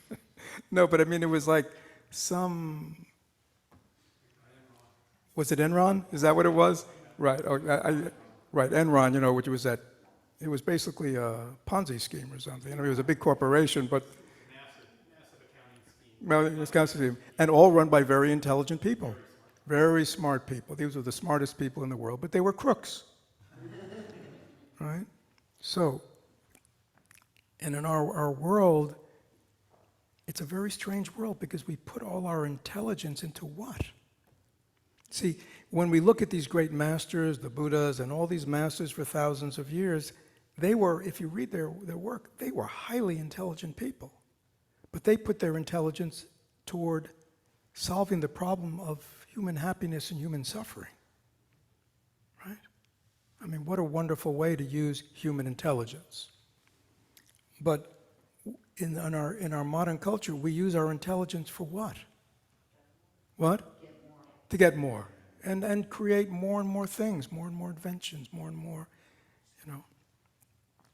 room. No, but I mean, it was like some... Was it Enron? Is that what it was? Right. Right. Enron, which was that. It was basically a Ponzi scheme or something. It was a big corporation, but massive accounting scheme. And all run by very intelligent people, very smart people. These were the smartest people in the world, but they were crooks. Right. So, and in our world, it's a very strange world because we put all our intelligence into what? See, when we look at these great masters, the Buddhas, and all these masters for thousands of years, they were, if you read their work, they were highly intelligent people. But they put their intelligence toward solving the problem of human happiness and human suffering. Right? I mean, what a wonderful way to use human intelligence. But in our modern culture, we use our intelligence for what? What? To get more and create more and more things, more and more inventions, more and more,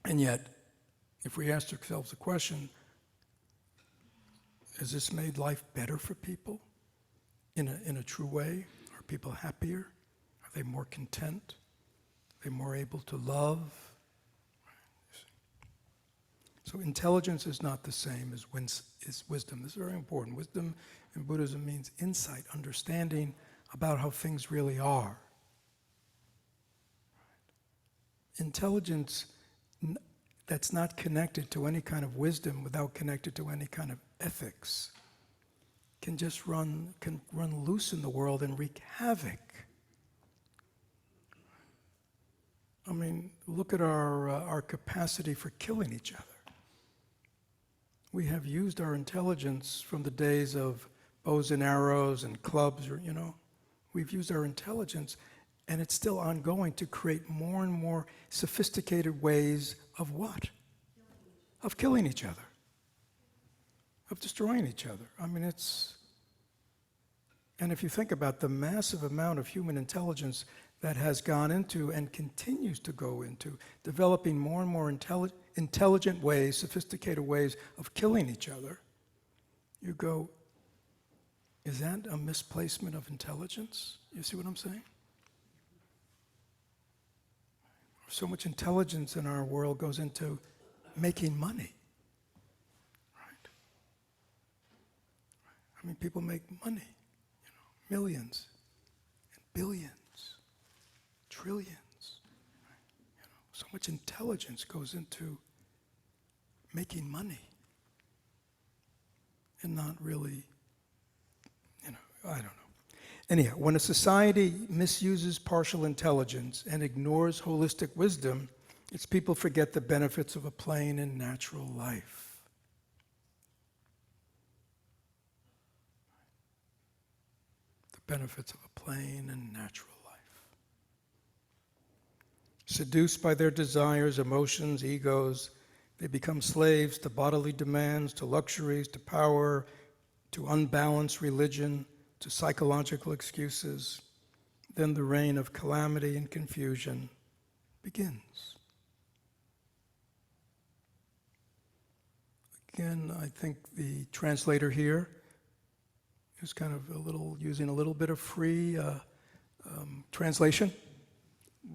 And yet, if we ask ourselves the question, has this made life better for people in a true way? Are people happier? Are they more content? Are they more able to love? So intelligence is not the same as wisdom. This is very important. Wisdom in Buddhism means insight, understanding about how things really are. Intelligence that's not connected to any kind of wisdom, without connected to any kind of ethics, can just run loose in the world and wreak havoc. I mean, look at our capacity for killing each other. We have used our intelligence from the days of bows and arrows and clubs, We've used our intelligence, and it's still ongoing to create more and more sophisticated ways of what? Of killing each other. Of destroying each other. I mean, and if you think about the massive amount of human intelligence that has gone into and continues to go into developing more and more intelligent ways, sophisticated ways of killing each other, you go, is that a misplacement of intelligence? You see what I'm saying? so much intelligence in our world goes into making money. Right? I mean, people make money, millions and billions, trillions. So much intelligence goes into making money and not really, I don't know. Anyhow, when a society misuses partial intelligence and ignores holistic wisdom, its people forget the benefits of a plain and natural life. The benefits of a plain and natural life. Seduced by their desires, emotions, egos, they become slaves to bodily demands, to luxuries, to power, to unbalanced religion, to psychological excuses. Then the reign of calamity and confusion begins. Again, I think the translator here is kind of using a little bit of free translation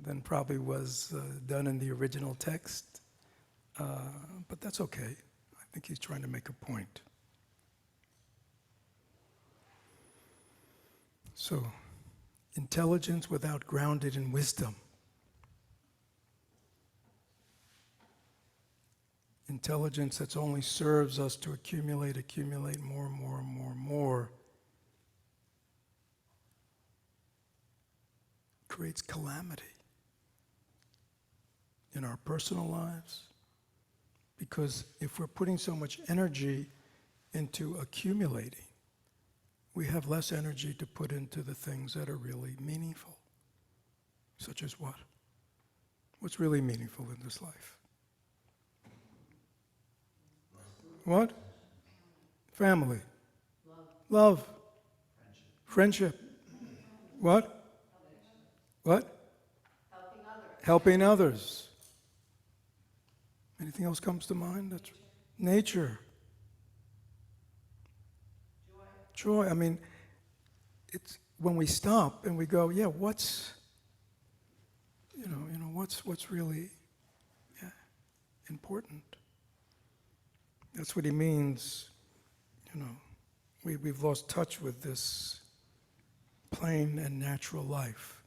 than probably was done in the original text. But that's okay. I think he's trying to make a point. So, intelligence without grounded in wisdom. Intelligence that only serves us to accumulate more and more and more and more, creates calamity in our personal lives. Because if we're putting so much energy into accumulating, we have less energy to put into the things that are really meaningful. Such as what? What's really meaningful in this life? What? Family. Love. Friendship. What? What? Helping others. Anything else comes to mind? That's nature. Joy. I mean, it's when we stop and we go, yeah, what's really important? That's what he means. We've lost touch with this plain and natural life,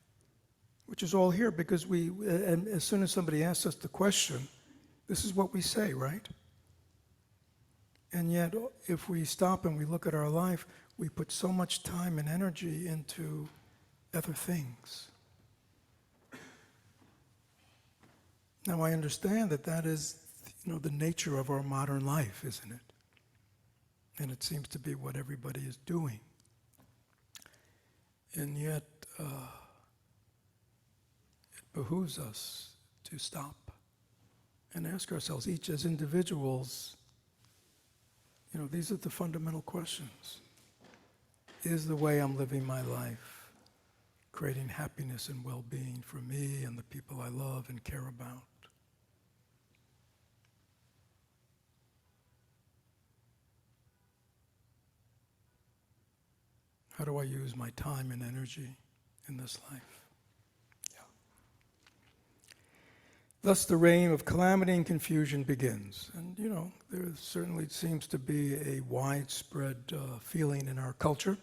which is all here because and as soon as somebody asks us the question, this is what we say, right? And yet, if we stop and we look at our life, we put so much time and energy into other things. Now, I understand that is, the nature of our modern life, isn't it? And it seems to be what everybody is doing. And yet, it behooves us to stop and ask ourselves, each as individuals, these are the fundamental questions. Is the way I'm living my life creating happiness and well-being for me and the people I love and care about? How do I use my time and energy in this life? Thus the reign of calamity and confusion begins. And, there certainly seems to be a widespread feeling in our culture,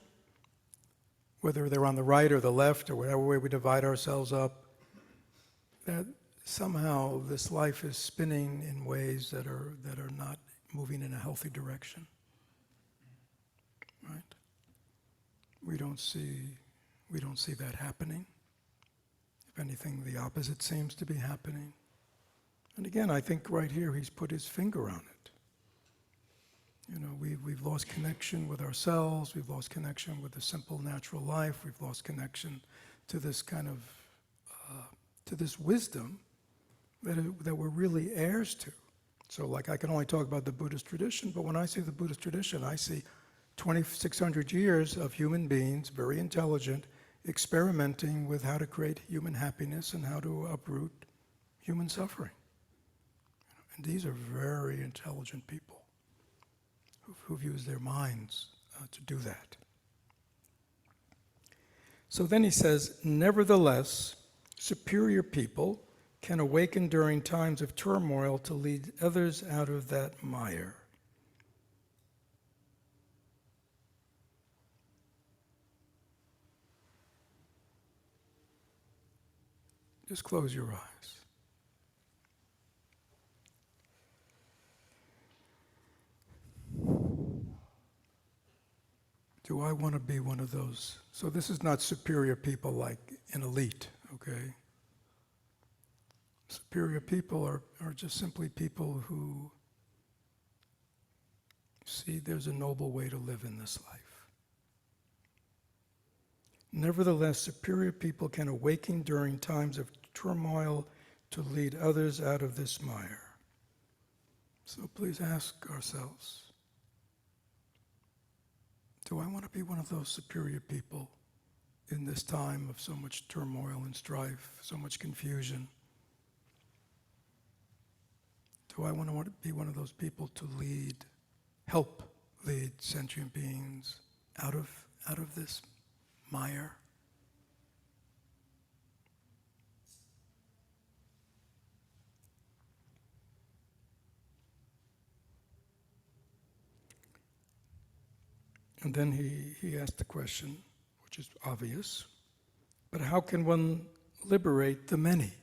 whether they're on the right or the left or whatever way we divide ourselves up, that somehow this life is spinning in ways that are not moving in a healthy direction. Right? We don't see that happening. If anything, the opposite seems to be happening. And again, I think right here he's put his finger on it. We've lost connection with ourselves. We've lost connection with the simple natural life. We've lost connection to this kind of, to this wisdom that we're really heirs to. So I can only talk about the Buddhist tradition, but when I see the Buddhist tradition, I see 2,600 years of human beings, very intelligent, experimenting with how to create human happiness and how to uproot human suffering. And these are very intelligent people who've used their minds to do that. So then he says, nevertheless, superior people can awaken during times of turmoil to lead others out of that mire. Just close your eyes. Do I want to be one of those? So this is not superior people like an elite, okay? Superior people are just simply people who see there's a noble way to live in this life. Nevertheless, superior people can awaken during times of turmoil to lead others out of this mire. So please ask ourselves, do I want to be one of those superior people in this time of so much turmoil and strife, so much confusion? Do I want to be one of those people to help lead sentient beings out of this mire? And then he asked the question, which is obvious, but how can one liberate the many?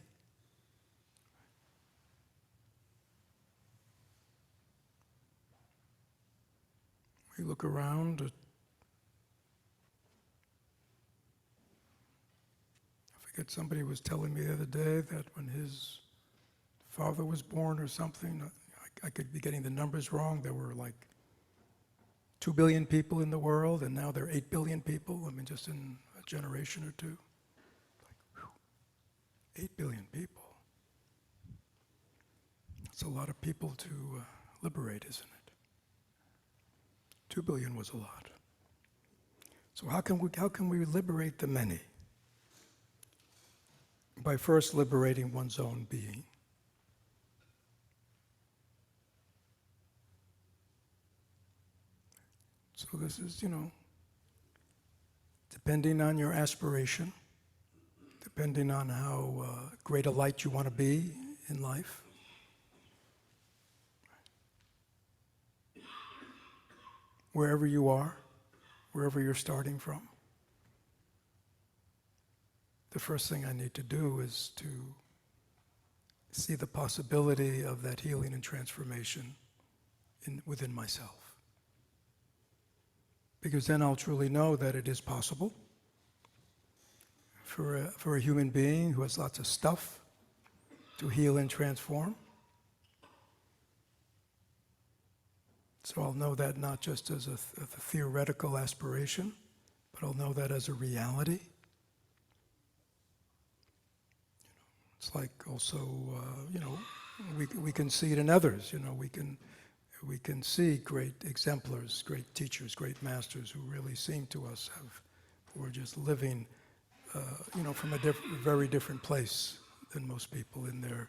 We look around at, I forget, somebody was telling me the other day that when his father was born or something, I could be getting the numbers wrong, there were like 2 billion people in the world, and now there are 8 billion people, I mean, just in a generation or two. Like, whew, 8 billion people. That's a lot of people to liberate, isn't it? 2 billion was a lot. So how can we liberate the many? By first liberating one's own being. So this is, depending on your aspiration, depending on how great a light you want to be in life. Wherever you are, wherever you're starting from, the first thing I need to do is to see the possibility of that healing and transformation within myself. Because then I'll truly know that it is possible for a human being who has lots of stuff to heal and transform. So I'll know that not just as a theoretical aspiration, but I'll know that as a reality. It's like also, we can see it in others. We can see great exemplars, great teachers, great masters who really seem to us who are just living, from a very different place than most people in their,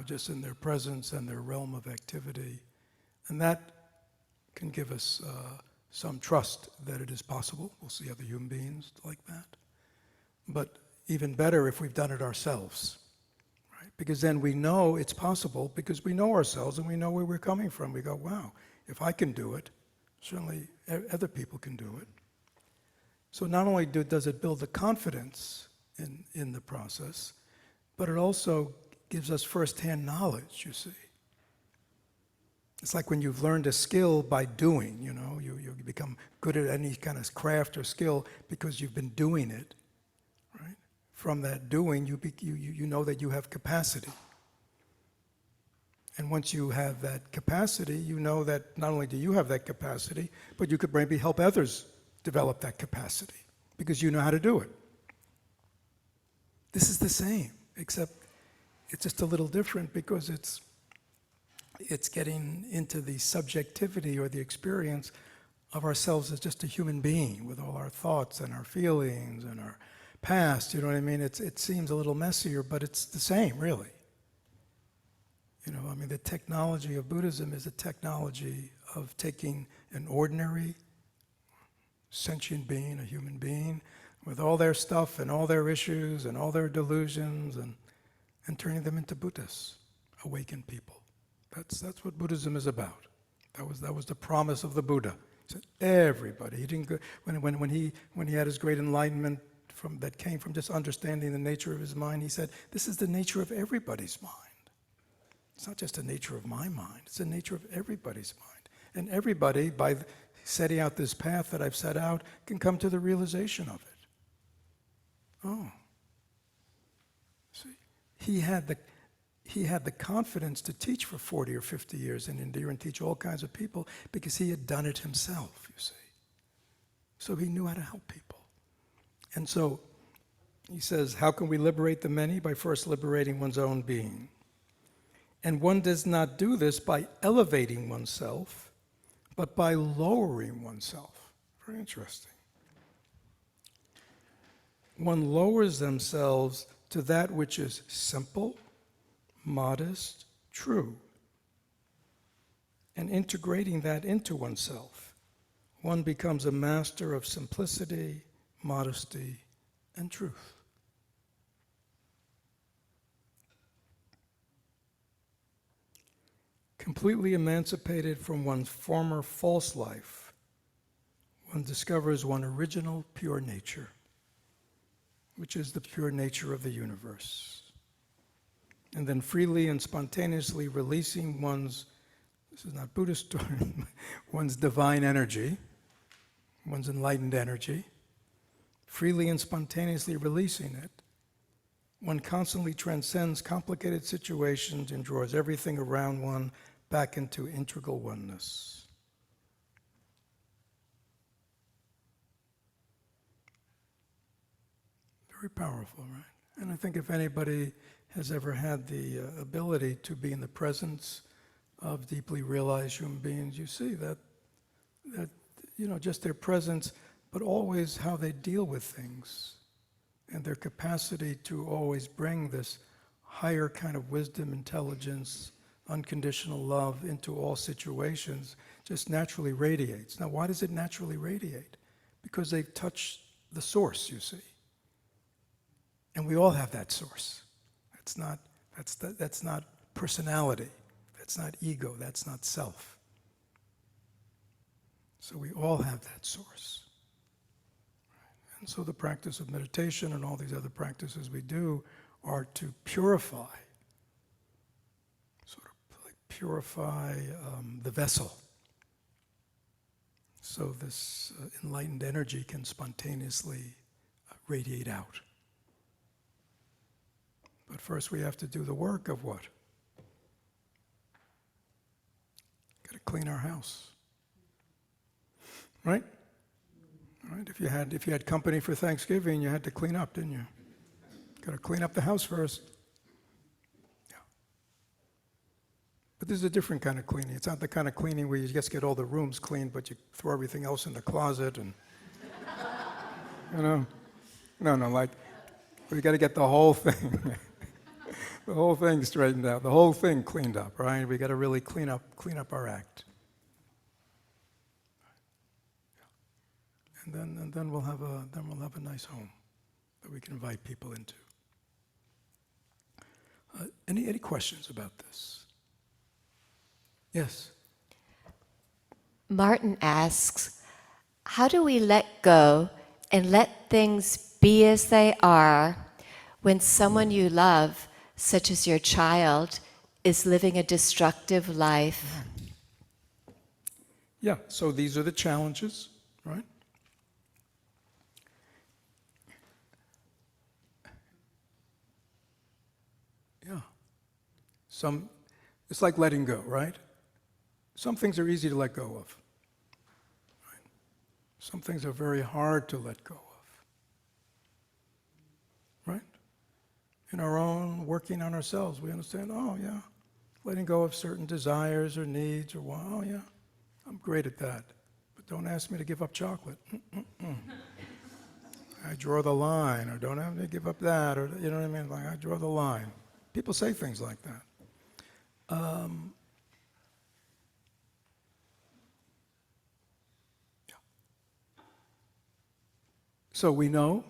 just in their presence and their realm of activity. And that can give us some trust that it is possible. We'll see other human beings like that. But even better if we've done it ourselves, right? Because then we know it's possible because we know ourselves and we know where we're coming from. We go, wow, if I can do it, certainly other people can do it. So not only does it build the confidence in the process, but it also gives us firsthand knowledge, you see. It's like when you've learned a skill by doing, you become good at any kind of craft or skill because you've been doing it, right? From that doing, you know that you have capacity. And once you have that capacity, you know that not only do you have that capacity, but you could maybe help others develop that capacity because you know how to do it. This is the same, except it's just a little different because it's getting into the subjectivity or the experience of ourselves as just a human being with all our thoughts and our feelings and our past, you know what I mean? It seems a little messier, but it's the same, really. The technology of Buddhism is a technology of taking an ordinary sentient being, a human being, with all their stuff and all their issues and all their delusions and and turning them into Buddhas, awakened people. That's what Buddhism is about. That was the promise of the Buddha. He said everybody. He didn't go, when he had his great enlightenment that came from just understanding the nature of his mind. He said, this is the nature of everybody's mind. It's not just the nature of my mind. It's the nature of everybody's mind. And everybody, by setting out this path that I've set out, can come to the realization of it. Oh. See, he had the confidence to teach for 40 or 50 years in India and teach all kinds of people because he had done it himself, you see. So he knew how to help people. And so he says, how can we liberate the many? By first liberating one's own being. And one does not do this by elevating oneself, but by lowering oneself. Very interesting. One lowers themselves to that which is simple, modest, true. And integrating that into oneself, one becomes a master of simplicity, modesty, and truth. Completely emancipated from one's former false life, one discovers one original pure nature, which is the pure nature of the universe. And then freely and spontaneously releasing one's, this is not Buddhist term, one's divine energy, one's enlightened energy, freely and spontaneously releasing it, one constantly transcends complicated situations and draws everything around one back into integral oneness. Very powerful, right? And I think if anybody has ever had the ability to be in the presence of deeply realized human beings, you see that just their presence, but always how they deal with things and their capacity to always bring this higher kind of wisdom, intelligence, unconditional love into all situations just naturally radiates. Now, why does it naturally radiate? Because they've touched the source, you see. And we all have that source. That's not personality. That's not ego. That's not self. So we all have that source. And so the practice of meditation and all these other practices we do are to purify, sort of like purify the vessel. So this enlightened energy can spontaneously radiate out. But first we have to do the work of what? Got to clean our house. Right? Right? If you had company for Thanksgiving, you had to clean up, didn't you? Got to clean up the house first. Yeah. But this is a different kind of cleaning. It's not the kind of cleaning where you just get all the rooms cleaned, but you throw everything else in the closet and, No, like, we got to get the whole thing, the whole thing straightened out, the whole thing cleaned up, right? We got to really clean up our act. And then we'll have a nice home that we can invite people into. Any questions about this? Yes. Martin asks, how do we let go and let things be as they are when someone you love, such as your child, is living a destructive life? Yeah, so these are the challenges, right? Yeah. It's like letting go, right? Some things are easy to let go of. Right? Some things are very hard to let go of. Right? In our own working on ourselves, we understand, oh yeah, letting go of certain desires or needs or, oh yeah, I'm great at that. But don't ask me to give up chocolate. I draw the line, or don't have me give up that, or you know what I mean? Like I draw the line. People say things like that. Yeah. So we know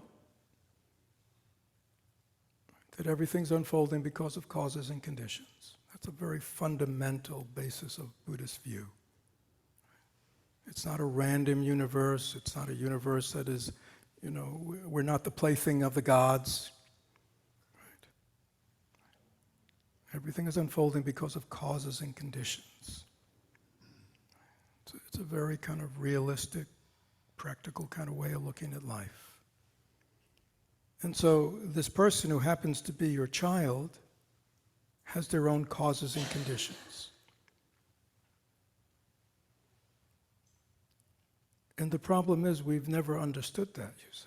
that everything's unfolding because of causes and conditions. That's a very fundamental basis of Buddhist view. It's not a random universe. It's not a universe that is, we're not the plaything of the gods. Right? Everything is unfolding because of causes and conditions. It's a very kind of realistic, practical kind of way of looking at life. And so this person who happens to be your child has their own causes and conditions. And the problem is we've never understood that, you see.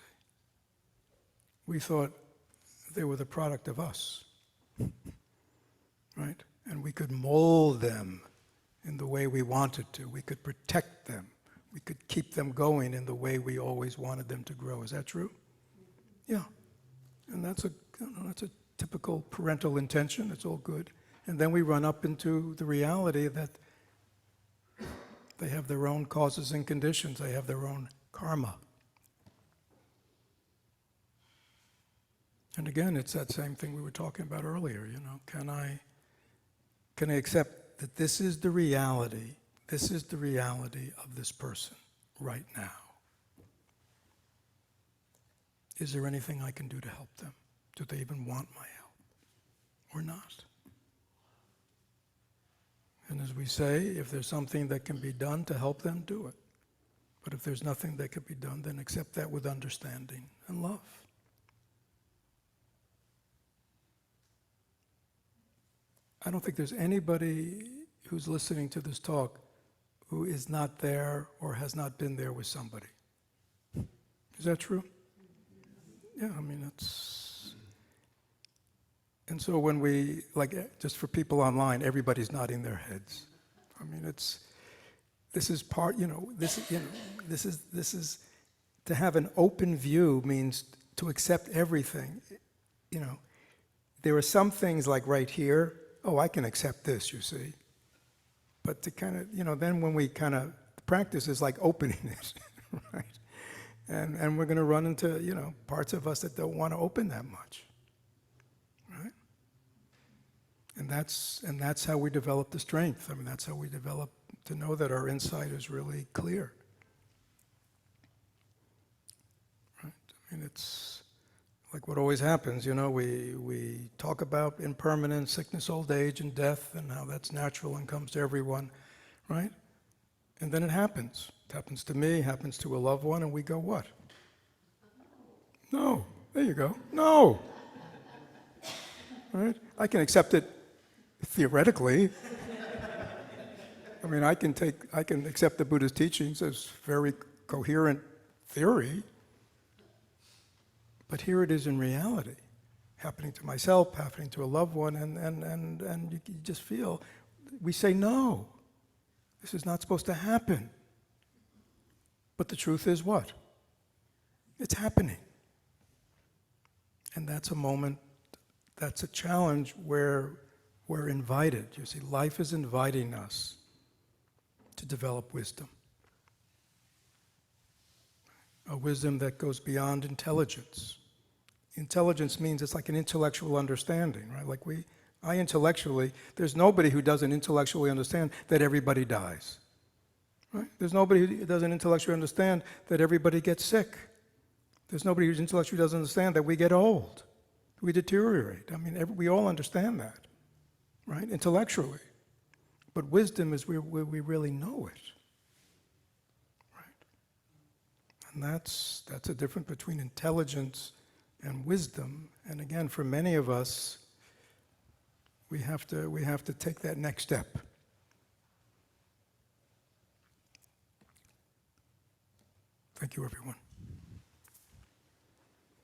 We thought they were the product of us, right? And we could mold them in the way we wanted to. We could protect them. We could keep them going in the way we always wanted them to grow. Is that true? Yeah. And that's a typical parental intention. It's all good. And then we run up into the reality that they have their own causes and conditions. They have their own karma. And again, it's that same thing we were talking about earlier. Can I accept that this is the reality? This is the reality of this person right now. Is there anything I can do to help them? Do they even want my help or not? And as we say, if there's something that can be done to help them, do it. But if there's nothing that can be done, then accept that with understanding and love. I don't think there's anybody who's listening to this talk who is not there or has not been there with somebody. Is that true? Yeah, it's... And so when we, just for people online, everybody's nodding their heads. This is part, this is, to have an open view means to accept everything. There are some things like right here, I can accept this, you see. But to kind of, then when we kind of practice is like opening it, right? And we're going to run into, parts of us that don't want to open that much, right? And that's how we develop the strength. That's how we develop to know that our insight is really clear, right? It's like what always happens, we talk about impermanence, sickness, old age, and death, and how that's natural and comes to everyone, right? And then it happens. It happens to me, happens to a loved one, and we go, what? No. There you go. No. Right? I can accept it theoretically. I can accept the Buddha's teachings as very coherent theory. But here it is in reality, happening to myself, happening to a loved one, and you just feel, we say, no, this is not supposed to happen. But the truth is what? It's happening. And that's a moment, that's a challenge where we're invited. You see, life is inviting us to develop wisdom. A wisdom that goes beyond intelligence. Intelligence means it's like an intellectual understanding, right? I intellectually, there's nobody who doesn't intellectually understand that everybody dies. Right? There's nobody who doesn't intellectually understand that everybody gets sick. There's nobody who intellectually doesn't understand that we get old, we deteriorate. We all understand that, right? Intellectually. But wisdom is where we really know it, right? And that's a difference between intelligence and wisdom. And again, for many of us, we have to take that next step. Thank you, everyone.